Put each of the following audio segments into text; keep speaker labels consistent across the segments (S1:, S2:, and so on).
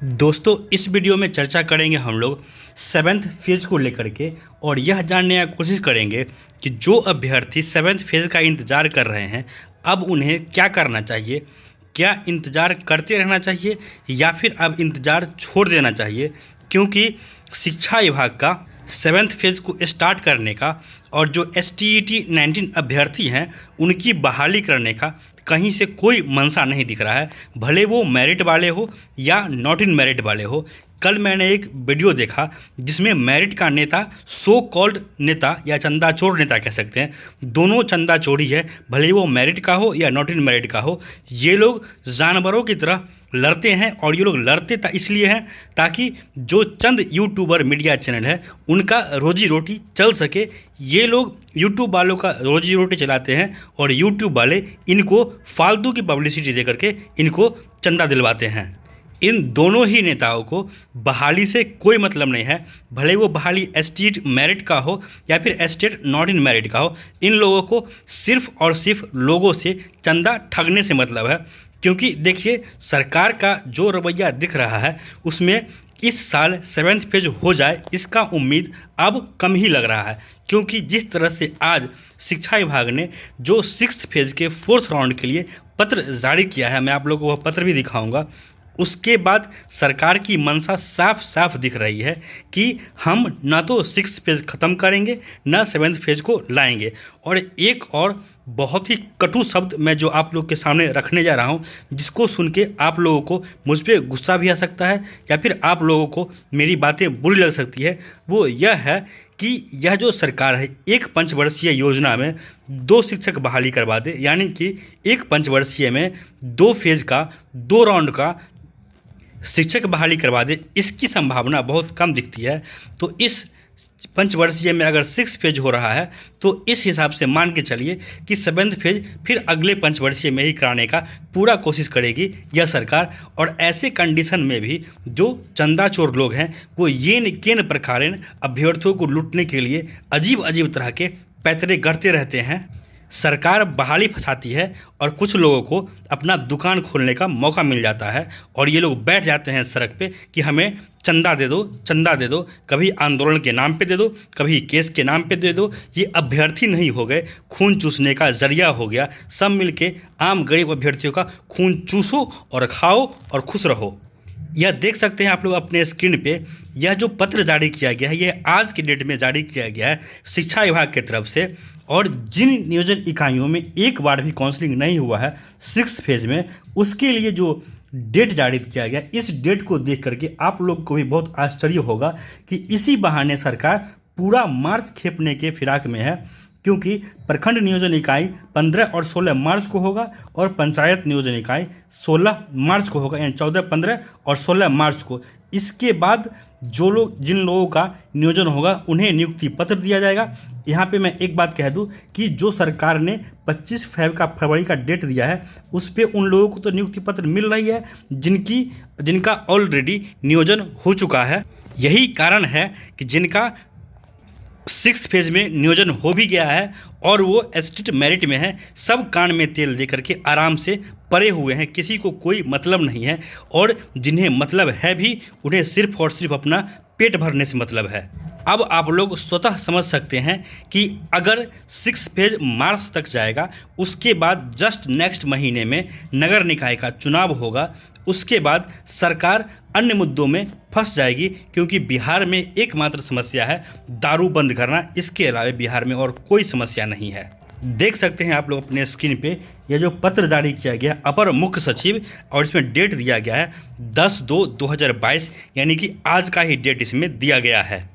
S1: दोस्तों, इस वीडियो में चर्चा करेंगे हम लोग सेवन्थ फेज़ को लेकर के और यह जानने की कोशिश करेंगे कि जो अभ्यर्थी सेवन्थ फेज़ का इंतज़ार कर रहे हैं अब उन्हें क्या करना चाहिए। क्या इंतज़ार करते रहना चाहिए या फिर अब इंतज़ार छोड़ देना चाहिए, क्योंकि शिक्षा विभाग का सेवन्थ फेज़ को स्टार्ट करने का और जो STET 19 अभ्यर्थी हैं उनकी बहाली करने का कहीं से कोई मंशा नहीं दिख रहा है, भले वो मेरिट वाले हो या नॉट इन मेरिट वाले हो। कल मैंने एक वीडियो देखा जिसमें मेरिट का नेता, सो कॉल्ड नेता या चंदा चोर नेता कह सकते हैं, दोनों चंदा चोरी है, भले वो मेरिट का हो या नॉट इन मेरिट का हो। ये लोग जानवरों की तरह लड़ते हैं और ये लोग लड़ते इसलिए हैं ताकि जो चंद यूट्यूबर मीडिया चैनल है उनका रोजी रोटी चल सके। ये लोग यूट्यूब वालों का रोजी रोटी चलाते हैं और यूट्यूब वाले इनको फालतू की पब्लिसिटी दे करके इनको चंदा दिलवाते हैं। इन दोनों ही नेताओं को बहाली से कोई मतलब नहीं है, भले वो बहाली STET मेरिट का हो या फिर STET नॉट इन मेरिट का हो। इन लोगों को सिर्फ और सिर्फ लोगों से चंदा ठगने से मतलब है, क्योंकि देखिए सरकार का जो रवैया दिख रहा है उसमें इस साल सेवन्थ फेज हो जाए इसका उम्मीद अब कम ही लग रहा है, क्योंकि जिस तरह से आज शिक्षा विभाग ने जो सिक्स्थ फेज के फोर्थ राउंड के लिए पत्र जारी किया है, मैं आप लोगों को वह पत्र भी दिखाऊंगा। उसके बाद सरकार की मंशा साफ साफ दिख रही है कि हम ना तो सिक्स्थ फेज़ ख़त्म करेंगे ना सेवन्थ फेज़ को लाएंगे। और एक और बहुत ही कटु शब्द मैं जो आप लोग के सामने रखने जा रहा हूं, जिसको सुन के आप लोगों को मुझ पर गुस्सा भी आ सकता है या फिर आप लोगों को मेरी बातें बुरी लग सकती है, वो यह है कि यह जो सरकार है एक पंचवर्षीय योजना में 2 शिक्षक बहाली करवा दे, यानी कि एक पंचवर्षीय में 2 फेज़ का 2 राउंड का शिक्षक बहाली करवा दे, इसकी संभावना बहुत कम दिखती है। तो इस पंचवर्षीय में अगर 6 फेज हो रहा है तो इस हिसाब से मान के चलिए कि सेवन्थ फेज फिर अगले पंचवर्षीय में ही कराने का पूरा कोशिश करेगी यह सरकार। और ऐसे कंडीशन में भी जो चंदा चोर लोग हैं वो ये केन प्रकारेण अभ्यर्थियों को लूटने के लिए अजीब अजीब तरह के पैतरे गढ़ते रहते हैं। सरकार बहाली फंसाती है और कुछ लोगों को अपना दुकान खोलने का मौका मिल जाता है और ये लोग बैठ जाते हैं सड़क पे कि हमें चंदा दे दो, चंदा दे दो, कभी आंदोलन के नाम पे दे दो, कभी केस के नाम पे दे दो। ये अभ्यर्थी नहीं हो गए, खून चूसने का जरिया हो गया। सब मिलके आम गरीब अभ्यर्थियों का खून चूसो और खाओ और खुश रहो। यह देख सकते हैं आप लोग अपने स्क्रीन पे, यह जो पत्र जारी किया गया है यह आज की डेट में जारी किया गया है शिक्षा विभाग की तरफ से। और जिन नियोजन इकाइयों में एक बार भी काउंसलिंग नहीं हुआ है सिक्स्थ फेज में, उसके लिए जो डेट जारी किया गया, इस डेट को देख करके आप लोग को भी बहुत आश्चर्य होगा कि इसी बहाने सरकार पूरा मार्च खेपने के फिराक में है, क्योंकि प्रखंड नियोजन इकाई 15 और 16 मार्च को होगा और पंचायत नियोजन इकाई 16 मार्च को होगा, यानी 14, 15 और 16 मार्च को। इसके बाद जिन लोगों का नियोजन होगा उन्हें नियुक्ति पत्र दिया जाएगा। यहाँ पे मैं एक बात कह दूं कि जो सरकार ने 25 फरवरी का डेट दिया है उस पर उन लोगों को तो नियुक्ति पत्र मिल रही है जिनका ऑलरेडी नियोजन हो चुका है। यही कारण है कि जिनका सिक्स्थ फेज में नियोजन हो भी गया है और वो STET मेरिट में है, सब कान में तेल दे करके आराम से पड़े हुए हैं, किसी को कोई मतलब नहीं है। और जिन्हें मतलब है भी उन्हें सिर्फ और सिर्फ अपना पेट भरने से मतलब है। अब आप लोग स्वतः समझ सकते हैं कि अगर 6 फेज मार्च तक जाएगा, उसके बाद जस्ट नेक्स्ट महीने में नगर निकाय का चुनाव होगा, उसके बाद सरकार अन्य मुद्दों में फंस जाएगी, क्योंकि बिहार में एकमात्र समस्या है दारू बंद करना। इसके अलावा बिहार में और कोई समस्या नहीं है। देख सकते हैं आप लोग अपने स्क्रीन पे यह जो पत्र जारी किया गया अपर मुख्य सचिव, और इसमें डेट दिया गया है 10/2/2022, यानी कि आज का ही डेट इसमें दिया गया है।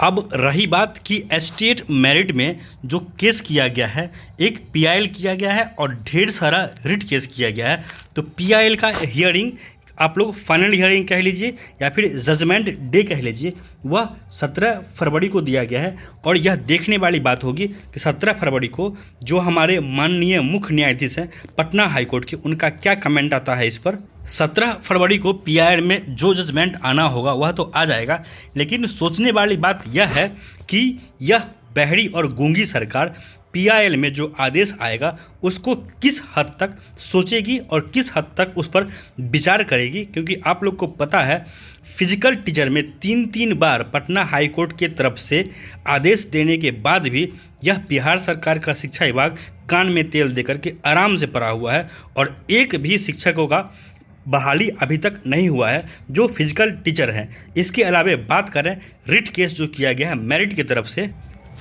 S1: अब रही बात कि STET मेरिट में जो केस किया गया है, एक PIL किया गया है और ढेर सारा रिट केस किया गया है। तो PIL का हियरिंग आप लोग फाइनल हियरिंग कह लीजिए या फिर जजमेंट डे कह लीजिए, वह 17 फरवरी को दिया गया है। और यह देखने वाली बात होगी कि 17 फरवरी को जो हमारे माननीय मुख्य न्यायाधीश हैं पटना हाईकोर्ट के, उनका क्या कमेंट आता है इस पर। 17 फरवरी को PIL में जो जजमेंट आना होगा वह तो आ जाएगा, लेकिन सोचने वाली बात यह है कि यह बहरी और गूंगी सरकार PIL में जो आदेश आएगा उसको किस हद तक सोचेगी और किस हद तक उस पर विचार करेगी, क्योंकि आप लोग को पता है फिजिकल टीचर में 3 बार पटना हाई कोर्ट के तरफ से आदेश देने के बाद भी यह बिहार सरकार का शिक्षा विभाग कान में तेल देकर के आराम से पड़ा हुआ है और एक भी शिक्षकों का बहाली अभी तक नहीं हुआ है जो फिजिकल टीचर हैं। इसके अलावा बात करें रिट केस जो किया गया है मेरिट की तरफ से,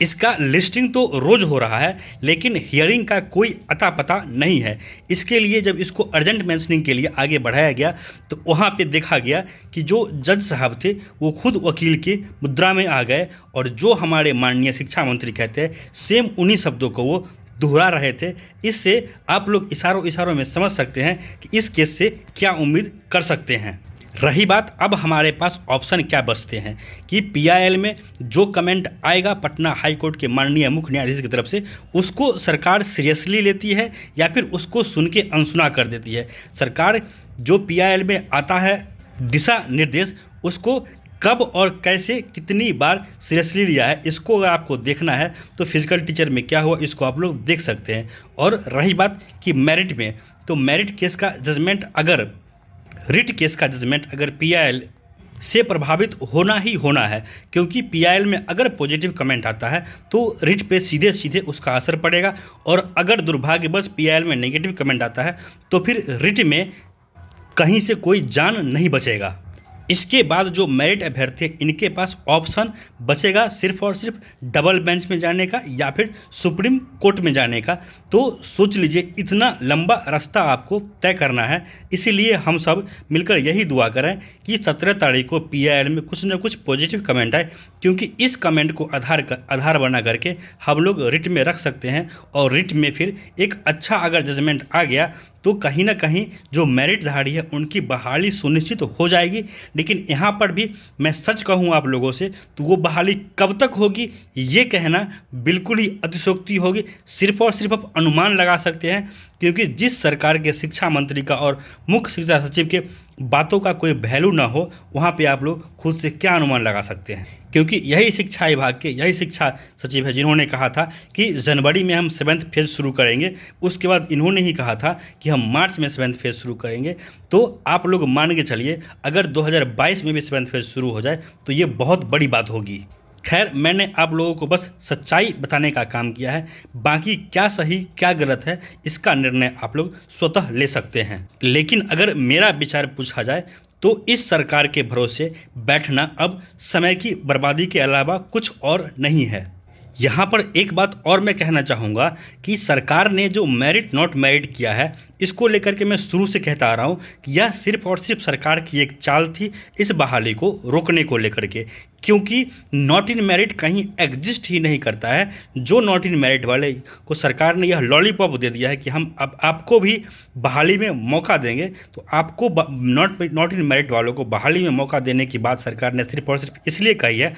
S1: इसका लिस्टिंग तो रोज़ हो रहा है लेकिन हियरिंग का कोई अता पता नहीं है। इसके लिए जब इसको अर्जेंट मेंशनिंग के लिए आगे बढ़ाया गया तो वहाँ पे देखा गया कि जो जज साहब थे वो खुद वकील की मुद्रा में आ गए और जो हमारे माननीय शिक्षा मंत्री कहते हैं सेम उन्हीं शब्दों को वो दोहरा रहे थे। इससे आप लोग इशारों में समझ सकते हैं कि इस केस से क्या उम्मीद कर सकते हैं। रही बात अब हमारे पास ऑप्शन क्या बचते हैं कि PIL में जो कमेंट आएगा पटना हाई कोर्ट के माननीय मुख्य न्यायाधीश की तरफ से उसको सरकार सीरियसली लेती है या फिर उसको सुन के अनसुना कर देती है। सरकार जो PIL में आता है दिशा निर्देश उसको कब और कैसे कितनी बार सीरियसली लिया है, इसको अगर आपको देखना है तो फिजिकल टीचर में क्या हुआ इसको आप लोग देख सकते हैं। और रही बात कि मेरिट में, तो मेरिट केस का जजमेंट अगर रिट केस का जजमेंट अगर PIL से प्रभावित होना ही होना है, क्योंकि PIL में अगर पॉजिटिव कमेंट आता है तो रिट पे सीधे सीधे उसका असर पड़ेगा और अगर दुर्भाग्यवश PIL में नेगेटिव कमेंट आता है तो फिर रिट में कहीं से कोई जान नहीं बचेगा। इसके बाद जो मेरिट अभ्यर्थी हैं इनके पास ऑप्शन बचेगा सिर्फ और सिर्फ डबल बेंच में जाने का या फिर सुप्रीम कोर्ट में जाने का। तो सोच लीजिए इतना लंबा रास्ता आपको तय करना है। इसीलिए हम सब मिलकर यही दुआ करें कि 17 तारीख को PIL में कुछ न कुछ पॉजिटिव कमेंट आए, क्योंकि इस कमेंट को आधार बना करके हम लोग रिट में रख सकते हैं और रिट में फिर एक अच्छा अगर जजमेंट आ गया तो कहीं ना कहीं जो मेरिटधारी है उनकी बहाली सुनिश्चित हो जाएगी। लेकिन यहाँ पर भी मैं सच कहूँ आप लोगों से तो वो बहाली कब तक होगी ये कहना बिल्कुल ही अतिशयोक्ति होगी। सिर्फ और सिर्फ आप अनुमान लगा सकते हैं, क्योंकि जिस सरकार के शिक्षा मंत्री का और मुख्य शिक्षा सचिव के बातों का कोई वैल्यू ना हो वहाँ पे आप लोग खुद से क्या अनुमान लगा सकते हैं। क्योंकि यही शिक्षा विभाग के यही शिक्षा सचिव है जिन्होंने कहा था कि जनवरी में हम 7th फेज शुरू करेंगे, उसके बाद इन्होंने ही कहा था कि हम मार्च में 7th फेज शुरू करेंगे। तो आप लोग मान के चलिए अगर 2022 में भी 7th फेज शुरू हो जाए तो ये बहुत बड़ी बात होगी। खैर मैंने आप लोगों को बस सच्चाई बताने का काम किया है, बाकी क्या सही क्या गलत है इसका निर्णय आप लोग स्वतः ले सकते हैं। लेकिन अगर मेरा विचार पूछा जाए तो इस सरकार के भरोसे बैठना अब समय की बर्बादी के अलावा कुछ और नहीं है। यहाँ पर एक बात और मैं कहना चाहूँगा कि सरकार ने जो मेरिट नॉट मेरिट किया है इसको लेकर के मैं शुरू से कहता आ रहा हूँ कि यह सिर्फ और सिर्फ सरकार की एक चाल थी इस बहाली को रोकने को लेकर के, क्योंकि नॉट इन मेरिट कहीं एग्जिस्ट ही नहीं करता है। जो नॉट इन मेरिट वाले को सरकार ने यह लॉलीपॉप दे दिया है कि हम अब आपको भी बहाली में मौका देंगे, तो आपको नॉट इन मेरिट वालों को बहाली में मौका देने की बात सरकार ने सिर्फ और सिर्फ इसलिए कही है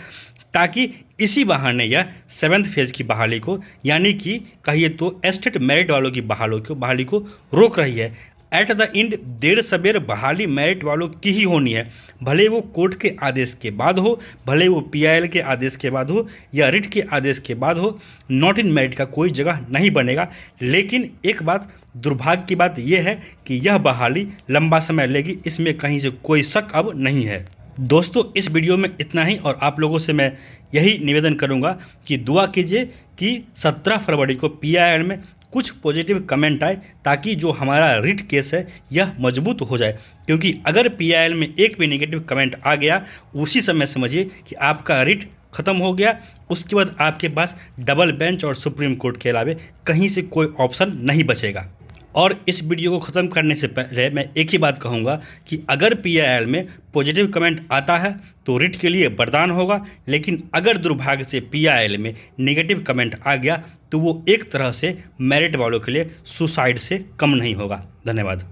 S1: ताकि इसी बहाने यह 7th फेज की बहाली को यानी कि कहिए तो एस्टेट मेरिट वालों की बहाली को रोक रही है। एट द एंड देर सबेर बहाली मेरिट वालों की ही होनी है, भले वो कोर्ट के आदेश के बाद हो, भले वो PIL के आदेश के बाद हो या रिट के आदेश के बाद हो, नॉट इन मेरिट का कोई जगह नहीं बनेगा। लेकिन एक बात दुर्भाग्य की बात यह है कि यह बहाली लंबा समय लेगी, इसमें कहीं से कोई शक अब नहीं है। दोस्तों इस वीडियो में इतना ही और आप लोगों से मैं यही निवेदन करूंगा कि दुआ कीजिए कि 17 फरवरी को PIL में कुछ पॉजिटिव कमेंट आए ताकि जो हमारा रिट केस है यह मजबूत हो जाए, क्योंकि अगर PIL में एक भी नेगेटिव कमेंट आ गया उसी समय समझिए कि आपका रिट ख़त्म हो गया। उसके बाद आपके पास डबल बेंच और सुप्रीम कोर्ट के अलावा कहीं से कोई ऑप्शन नहीं बचेगा। और इस वीडियो को ख़त्म करने से पहले मैं एक ही बात कहूँगा कि अगर PIL में पॉजिटिव कमेंट आता है तो रिट के लिए वरदान होगा, लेकिन अगर दुर्भाग्य से PIL में नेगेटिव कमेंट आ गया तो वो एक तरह से मेरिट वालों के लिए सुसाइड से कम नहीं होगा। धन्यवाद।